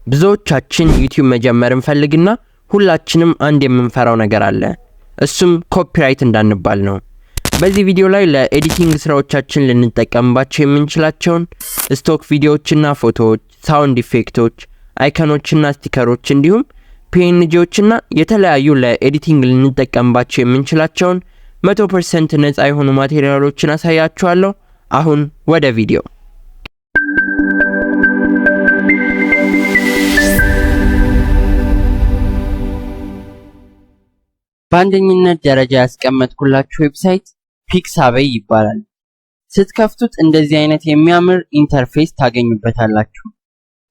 ብዙዎቻችን ዩቲዩብ መጀመር እንፈልግና ሁላችንም አንድ የምንፈራው ነገር አለ። እሱም ኮፒራይት እንዳንባል ነው። በዚህ ቪዲዮ ላይ ለኤዲቲንግ ስራዎቻችን ልንጠቀምባቸው የምንችላቸውን ስቶክ ቪዲዮዎችና ፎቶዎች፣ ሳውንድ ኢፌክቶች፣ አይኮኖችና ስቲከሮች እንዲሁም ፒኤንጂዎችና የተለያዩ ለኤዲቲንግ ልንጠቀምባቸው የምንችላቸውን 100% ነፃ የሆኑ ማቴሪያሎችን አሳያችኋለሁ። አሁን ወደ ቪዲዮ። በአንደኝነት ደረጃ ያስቀመጥኩላችሁ ዌብሳይት ፒክሳቤይ ይባላል። ስትከፍቱት እንደዚህ አይነት የሚያምር ኢንተርፌስ ታገኙበታላችሁ።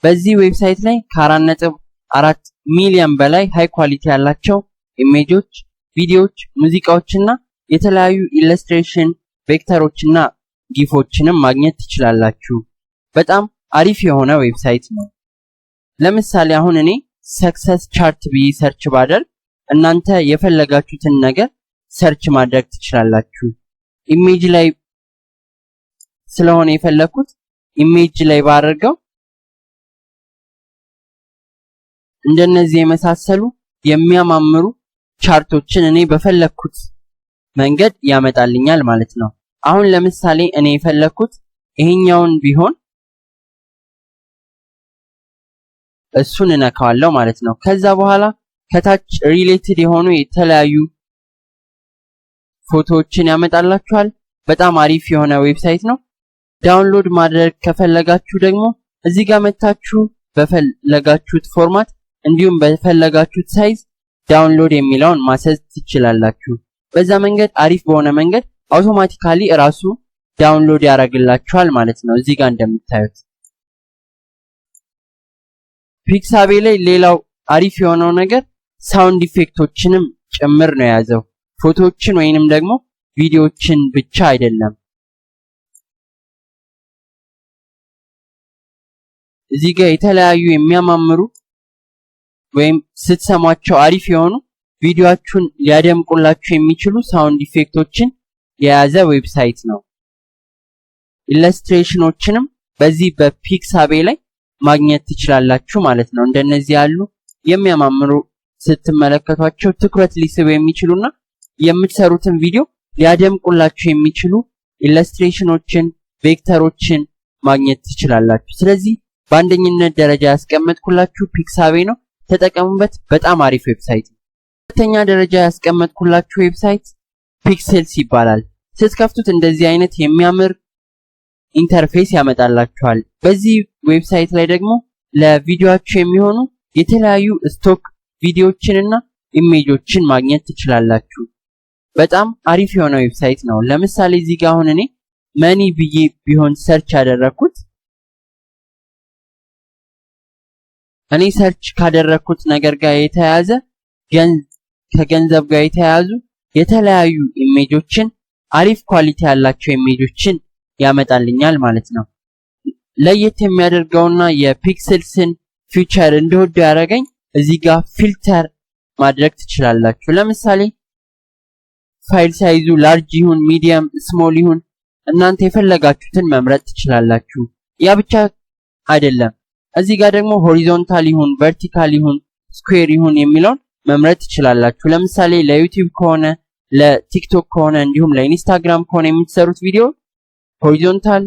በዚህ ዌብሳይት ላይ ከ4.4 ሚሊዮን በላይ ሃይ ኳሊቲ ያላቸው ኢሜጆች፣ ቪዲዮዎች፣ ሙዚቃዎችና የተለያዩ ኢለስትሬሽን ቬክተሮችና ጊፎችንም ማግኘት ትችላላችሁ። በጣም አሪፍ የሆነ ዌብሳይት ነው። ለምሳሌ አሁን እኔ ሰክሰስ ቻርት ብዬ ሰርች ባደርግ እናንተ የፈለጋችሁትን ነገር ሰርች ማድረግ ትችላላችሁ። ኢሜጅ ላይ ስለሆነ የፈለኩት ኢሜጅ ላይ ባደርገው እንደነዚህ የመሳሰሉ የሚያማምሩ ቻርቶችን እኔ በፈለኩት መንገድ ያመጣልኛል ማለት ነው። አሁን ለምሳሌ እኔ የፈለኩት ይሄኛውን ቢሆን እሱን እነካዋለሁ ማለት ነው። ከዛ በኋላ ከታች ሪሌትድ የሆኑ የተለያዩ ፎቶዎችን ያመጣላችኋል። በጣም አሪፍ የሆነ ዌብሳይት ነው። ዳውንሎድ ማድረግ ከፈለጋችሁ ደግሞ እዚህ ጋር መታችሁ በፈለጋችሁት ፎርማት እንዲሁም በፈለጋችሁት ሳይዝ ዳውንሎድ የሚለውን ማሰዝ ትችላላችሁ። በዛ መንገድ አሪፍ በሆነ መንገድ አውቶማቲካሊ ራሱ ዳውንሎድ ያደርግላችኋል ማለት ነው። እዚህ ጋር እንደምታዩት ፒክሳቤይ ላይ ሌላው አሪፍ የሆነው ነገር ሳውንድ ኢፌክቶችንም ጭምር ነው የያዘው። ፎቶዎችን ወይንም ደግሞ ቪዲዮዎችን ብቻ አይደለም። እዚህ ጋር የተለያዩ የሚያማምሩ ወይም ስትሰሟቸው አሪፍ የሆኑ ቪዲዮአችሁን ሊያደምቁላችሁ የሚችሉ ሳውንድ ኢፌክቶችን የያዘ ዌብሳይት ነው። ኢለስትሬሽኖችንም በዚህ በፒክሳቤይ ላይ ማግኘት ትችላላችሁ ማለት ነው። እንደነዚህ ያሉ የሚያማምሩ ስትመለከቷቸው ትኩረት ሊስቡ የሚችሉና የምትሰሩትን ቪዲዮ ሊያደምቁላችሁ የሚችሉ ኢለስትሬሽኖችን፣ ቬክተሮችን ማግኘት ትችላላችሁ። ስለዚህ በአንደኝነት ደረጃ ያስቀመጥኩላችሁ ፒክሳቤይ ነው። ተጠቀሙበት። በጣም አሪፍ ዌብሳይት ነው። ሁለተኛ ደረጃ ያስቀመጥኩላችሁ ዌብሳይት ፒክሰልስ ይባላል። ስትከፍቱት እንደዚህ አይነት የሚያምር ኢንተርፌስ ያመጣላችኋል። በዚህ ዌብሳይት ላይ ደግሞ ለቪዲዮአችሁ የሚሆኑ የተለያዩ ስቶክ ቪዲዮዎችንና ኢሜጆችን ማግኘት ትችላላችሁ። በጣም አሪፍ የሆነ ዌብሳይት ነው። ለምሳሌ እዚህ ጋር አሁን እኔ መኒ ብዬ ቢሆን ሰርች ያደረኩት እኔ ሰርች ካደረኩት ነገር ጋር የተያያዘ ከገንዘብ ጋር የተያያዙ የተለያዩ ኢሜጆችን አሪፍ ኳሊቲ ያላቸው ኢሜጆችን ያመጣልኛል ማለት ነው። ለየት የሚያደርገውና የፒክሰልስን ፊቸር እንደወደው ያደረገኝ እዚህ ጋር ፊልተር ማድረግ ትችላላችሁ። ለምሳሌ ፋይል ሳይዙ ላርጅ ይሁን ሚዲየም ስሞል ይሁን እናንተ የፈለጋችሁትን መምረጥ ትችላላችሁ። ያ ብቻ አይደለም፣ እዚህ ጋር ደግሞ ሆሪዞንታል ይሁን ቨርቲካል ይሁን ስኩዌር ይሁን የሚለውን መምረጥ ትችላላችሁ። ለምሳሌ ለዩቲዩብ ከሆነ ለቲክቶክ ከሆነ እንዲሁም ለኢንስታግራም ከሆነ የምትሰሩት ቪዲዮ ሆሪዞንታል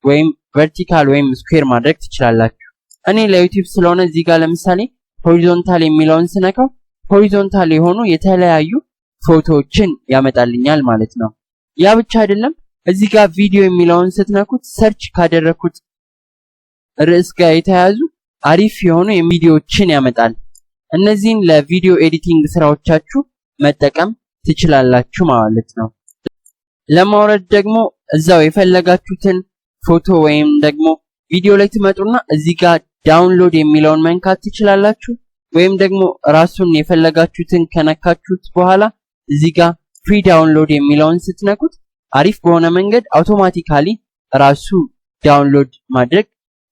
ወይም ቨርቲካል ወይም ስኩዌር ማድረግ ትችላላችሁ። እኔ ለዩቲዩብ ስለሆነ እዚህ ጋር ለምሳሌ ሆሪዞንታል የሚለውን ስነካው ሆሪዞንታል የሆኑ የተለያዩ ፎቶዎችን ያመጣልኛል ማለት ነው። ያ ብቻ አይደለም፣ እዚህ ጋር ቪዲዮ የሚለውን ስትነኩት ሰርች ካደረኩት ርዕስ ጋር የተያያዙ አሪፍ የሆኑ ቪዲዮዎችን ያመጣል። እነዚህን ለቪዲዮ ኤዲቲንግ ስራዎቻችሁ መጠቀም ትችላላችሁ ማለት ነው። ለማውረድ ደግሞ እዛው የፈለጋችሁትን ፎቶ ወይም ደግሞ ቪዲዮ ላይ ትመጡና እዚህ ጋር ዳውንሎድ የሚለውን መንካት ትችላላችሁ። ወይም ደግሞ ራሱን የፈለጋችሁትን ከነካችሁት በኋላ እዚህ ጋር ፍሪ ዳውንሎድ የሚለውን ስትነኩት አሪፍ በሆነ መንገድ አውቶማቲካሊ ራሱ ዳውንሎድ ማድረግ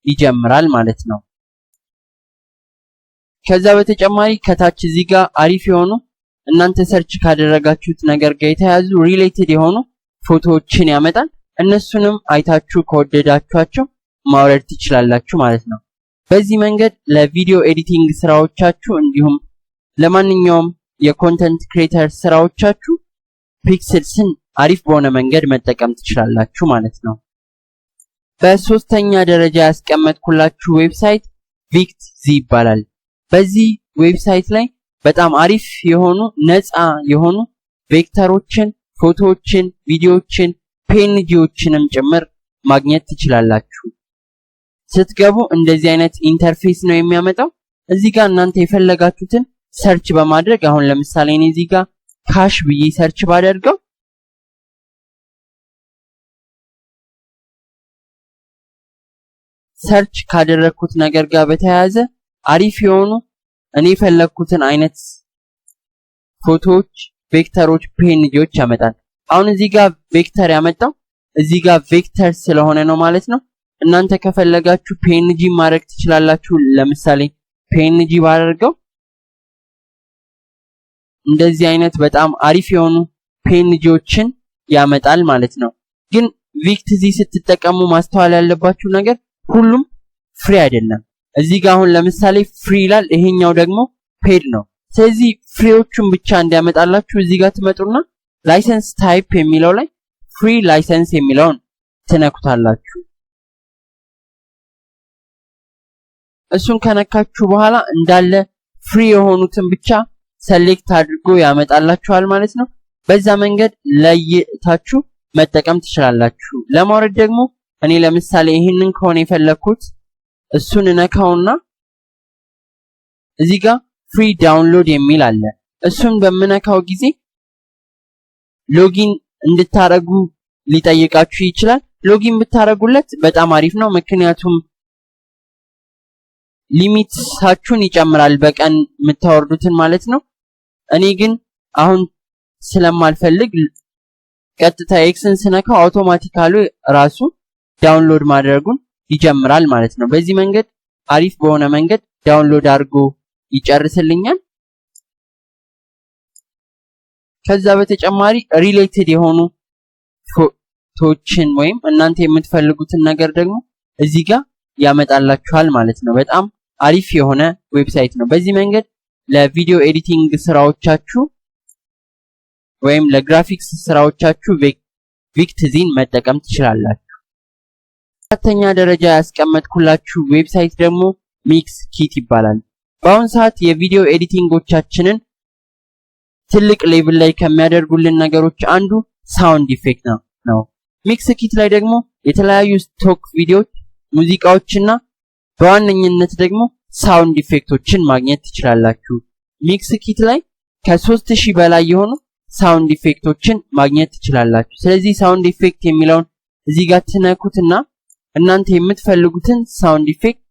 ይጀምራል ማለት ነው። ከዛ በተጨማሪ ከታች እዚህ ጋር አሪፍ የሆኑ እናንተ ሰርች ካደረጋችሁት ነገር ጋር የተያያዙ ሪሌትድ የሆኑ ፎቶዎችን ያመጣል። እነሱንም አይታችሁ ከወደዳችኋቸው ማውረድ ትችላላችሁ ማለት ነው። በዚህ መንገድ ለቪዲዮ ኤዲቲንግ ስራዎቻችሁ እንዲሁም ለማንኛውም የኮንተንት ክሬተር ስራዎቻችሁ ፒክስልስን አሪፍ በሆነ መንገድ መጠቀም ትችላላችሁ ማለት ነው። በሶስተኛ ደረጃ ያስቀመጥኩላችሁ ዌብሳይት ZEAS ይባላል። በዚህ ዌብሳይት ላይ በጣም አሪፍ የሆኑ ነፃ የሆኑ ቬክተሮችን፣ ፎቶዎችን፣ ቪዲዮዎችን፣ ፒኤንጂዎችንም ጭምር ማግኘት ትችላላችሁ። ስትገቡ እንደዚህ አይነት ኢንተርፌስ ነው የሚያመጣው። እዚህ ጋር እናንተ የፈለጋችሁትን ሰርች በማድረግ አሁን ለምሳሌ እኔ እዚህ ጋር ካሽ ብዬ ሰርች ባደርገው ሰርች ካደረኩት ነገር ጋር በተያያዘ አሪፍ የሆኑ እኔ የፈለኩትን አይነት ፎቶዎች፣ ቬክተሮች፣ ፒኤንጂዎች ያመጣል። አሁን እዚህ ጋር ቬክተር ያመጣው እዚህ ጋር ቬክተር ስለሆነ ነው ማለት ነው። እናንተ ከፈለጋችሁ ፒኤንጂ ማድረግ ትችላላችሁ። ለምሳሌ ፒኤንጂ ባደርገው እንደዚህ አይነት በጣም አሪፍ የሆኑ ፒኤንጂዎችን ያመጣል ማለት ነው። ግን ZEAS ስትጠቀሙ ማስተዋል ያለባችሁ ነገር ሁሉም ፍሪ አይደለም። እዚህ ጋር አሁን ለምሳሌ ፍሪ ይላል፣ ይሄኛው ደግሞ ፔድ ነው። ስለዚህ ፍሪዎቹን ብቻ እንዲያመጣላችሁ እዚህ ጋር ትመጡና ላይሰንስ ታይፕ የሚለው ላይ ፍሪ ላይሰንስ የሚለውን ትነኩታላችሁ። እሱን ከነካችሁ በኋላ እንዳለ ፍሪ የሆኑትን ብቻ ሰሌክት አድርጎ ያመጣላችኋል ማለት ነው። በዛ መንገድ ለይታችሁ መጠቀም ትችላላችሁ። ለማውረድ ደግሞ እኔ ለምሳሌ ይሄንን ከሆነ የፈለኩት እሱን ነካውና እዚህ ጋር ፍሪ ዳውንሎድ የሚል አለ። እሱን በመነካው ጊዜ ሎጊን እንድታረጉ ሊጠይቃችሁ ይችላል። ሎጊን ብታረጉለት በጣም አሪፍ ነው፣ ምክንያቱም ሊሚታችሁን ይጨምራል በቀን የምታወርዱትን ማለት ነው። እኔ ግን አሁን ስለማልፈልግ ቀጥታ ኤክስን ስነካው አውቶማቲካሊ ራሱ ዳውንሎድ ማድረጉን ይጀምራል ማለት ነው። በዚህ መንገድ አሪፍ በሆነ መንገድ ዳውንሎድ አድርጎ ይጨርስልኛል። ከዛ በተጨማሪ ሪሌትድ የሆኑ ፎቶችን ወይም እናንተ የምትፈልጉትን ነገር ደግሞ እዚህ ጋር ያመጣላችኋል ማለት ነው። በጣም አሪፍ የሆነ ዌብሳይት ነው። በዚህ መንገድ ለቪዲዮ ኤዲቲንግ ስራዎቻችሁ ወይም ለግራፊክስ ስራዎቻችሁ ZEAS መጠቀም ትችላላችሁ። አራተኛ ደረጃ ያስቀመጥኩላችሁ ዌብሳይት ደግሞ ሚክስኪት ይባላል። በአሁን ሰዓት የቪዲዮ ኤዲቲንጎቻችንን ትልቅ ሌቭል ላይ ከሚያደርጉልን ነገሮች አንዱ ሳውንድ ኢፌክት ነው። ሚክስኪት ላይ ደግሞ የተለያዩ ስቶክ ቪዲዮዎች፣ ሙዚቃዎችና በዋነኝነት ደግሞ ሳውንድ ኢፌክቶችን ማግኘት ትችላላችሁ። ሚክስኪት ላይ ከ3000 በላይ የሆኑ ሳውንድ ኢፌክቶችን ማግኘት ትችላላችሁ። ስለዚህ ሳውንድ ኢፌክት የሚለውን እዚህ ጋር ትነኩትና እናንተ የምትፈልጉትን ሳውንድ ኢፌክት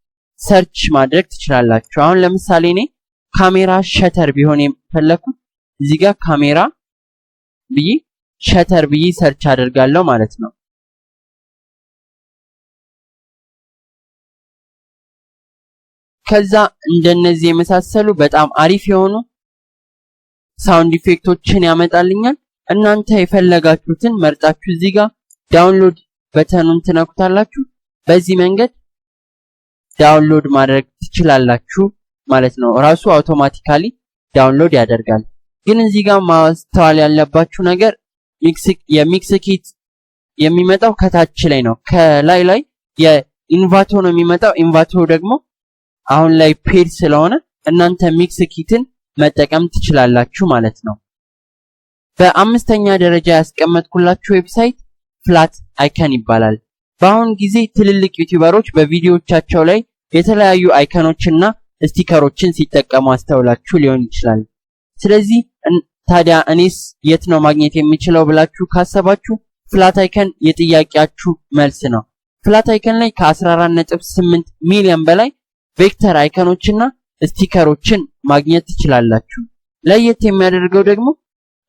ሰርች ማድረግ ትችላላችሁ። አሁን ለምሳሌ እኔ ካሜራ ሸተር ቢሆን የፈለኩት እዚህ ጋር ካሜራ ብዬ ሸተር ብዬ ሰርች አደርጋለሁ ማለት ነው። ከዛ እንደነዚህ የመሳሰሉ በጣም አሪፍ የሆኑ ሳውንድ ኢፌክቶችን ያመጣልኛል። እናንተ የፈለጋችሁትን መርጣችሁ እዚህ ጋር ዳውንሎድ በተኑን ትነኩታላችሁ። በዚህ መንገድ ዳውንሎድ ማድረግ ትችላላችሁ ማለት ነው። ራሱ አውቶማቲካሊ ዳውንሎድ ያደርጋል። ግን እዚህ ጋር ማስተዋል ያለባችሁ ነገር የሚክስኪት የሚመጣው ከታች ላይ ነው። ከላይ ላይ የኢንቫቶ ነው የሚመጣው። ኢንቫቶ ደግሞ አሁን ላይ ፔድ ስለሆነ እናንተ ሚክስኪትን መጠቀም ትችላላችሁ ማለት ነው። በአምስተኛ ደረጃ ያስቀመጥኩላችሁ ዌብሳይት ፍላት አይከን ይባላል። በአሁን ጊዜ ትልልቅ ዩቲዩበሮች በቪዲዮዎቻቸው ላይ የተለያዩ አይከኖችና ስቲከሮችን ሲጠቀሙ አስተውላችሁ ሊሆን ይችላል። ስለዚህ ታዲያ እኔስ የት ነው ማግኘት የሚችለው ብላችሁ ካሰባችሁ ፍላት አይከን የጥያቄያችሁ መልስ ነው። ፍላት አይከን ላይ ከ14.8 ሚሊዮን በላይ ቬክተር አይከኖችና ስቲከሮችን ማግኘት ትችላላችሁ። ለየት የሚያደርገው ደግሞ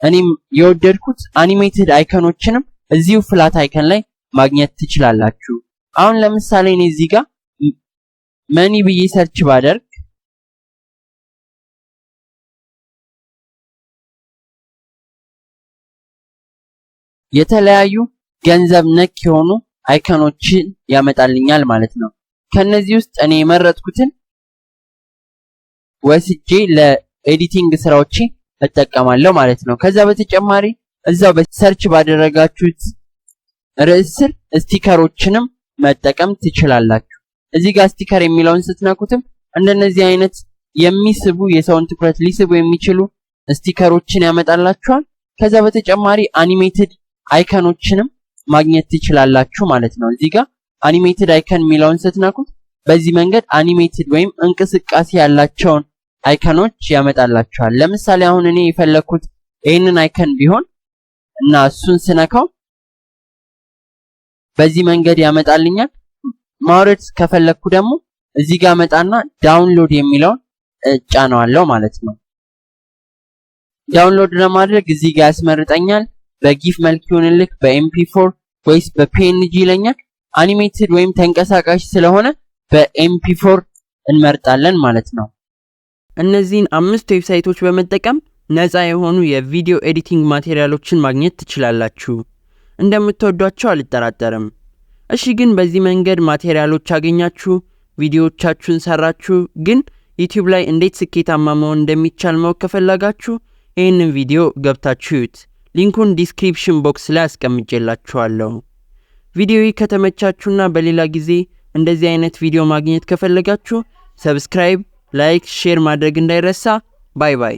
እኔም የወደድኩት አኒሜትድ አይከኖችንም እዚሁ ፍላት አይከን ላይ ማግኘት ትችላላችሁ። አሁን ለምሳሌ እኔ እዚህ ጋር መኒ ብዬ ሰርች ባደርግ የተለያዩ ገንዘብ ነክ የሆኑ አይከኖችን ያመጣልኛል ማለት ነው። ከነዚህ ውስጥ እኔ የመረጥኩትን ወስጄ ለኤዲቲንግ ስራዎቼ እጠቀማለሁ ማለት ነው። ከዛ በተጨማሪ እዛው በሰርች ባደረጋችሁት ርዕስ ስር ስቲከሮችንም መጠቀም ትችላላችሁ። እዚህ ጋር ስቲከር የሚለውን ስትነኩትም እንደነዚህ አይነት የሚስቡ የሰውን ትኩረት ሊስቡ የሚችሉ ስቲከሮችን ያመጣላችኋል። ከዛ በተጨማሪ አኒሜትድ አይከኖችንም ማግኘት ትችላላችሁ ማለት ነው። እዚህ ጋር አኒሜትድ አይከን የሚለውን ስትነኩት በዚህ መንገድ አኒሜትድ ወይም እንቅስቃሴ ያላቸውን አይከኖች ያመጣላችኋል። ለምሳሌ አሁን እኔ የፈለኩት ይሄንን አይከን ቢሆን እና እሱን ስነካው በዚህ መንገድ ያመጣልኛል። ማውረድ ከፈለኩ ደግሞ እዚህ ጋር መጣና ዳውንሎድ የሚለውን ጫናዋለሁ ማለት ነው። ዳውንሎድ ለማድረግ እዚህ ጋር ያስመርጠኛል። በጊፍ መልክ ይሁንልክ በኤምፒ4 ወይስ በፒኤንጂ ይለኛል። አኒሜትድ ወይም ተንቀሳቃሽ ስለሆነ በኤምፒ4 እንመርጣለን ማለት ነው። እነዚህን 5 ዌብሳይቶች በመጠቀም ነፃ የሆኑ የቪዲዮ ኤዲቲንግ ማቴሪያሎችን ማግኘት ትችላላችሁ። እንደምትወዷቸው አልጠራጠርም። እሺ ግን በዚህ መንገድ ማቴሪያሎች አገኛችሁ፣ ቪዲዮዎቻችሁን ሰራችሁ፣ ግን ዩቲዩብ ላይ እንዴት ስኬታማ መሆን እንደሚቻል ማወቅ ከፈለጋችሁ ይህንን ቪዲዮ ገብታችሁ እዩት። ሊንኩን ዲስክሪፕሽን ቦክስ ላይ አስቀምጬላችኋለሁ። ቪዲዮው ከተመቻችሁና በሌላ ጊዜ እንደዚህ አይነት ቪዲዮ ማግኘት ከፈለጋችሁ ሰብስክራይብ፣ ላይክ፣ ሼር ማድረግ እንዳይረሳ። ባይ ባይ።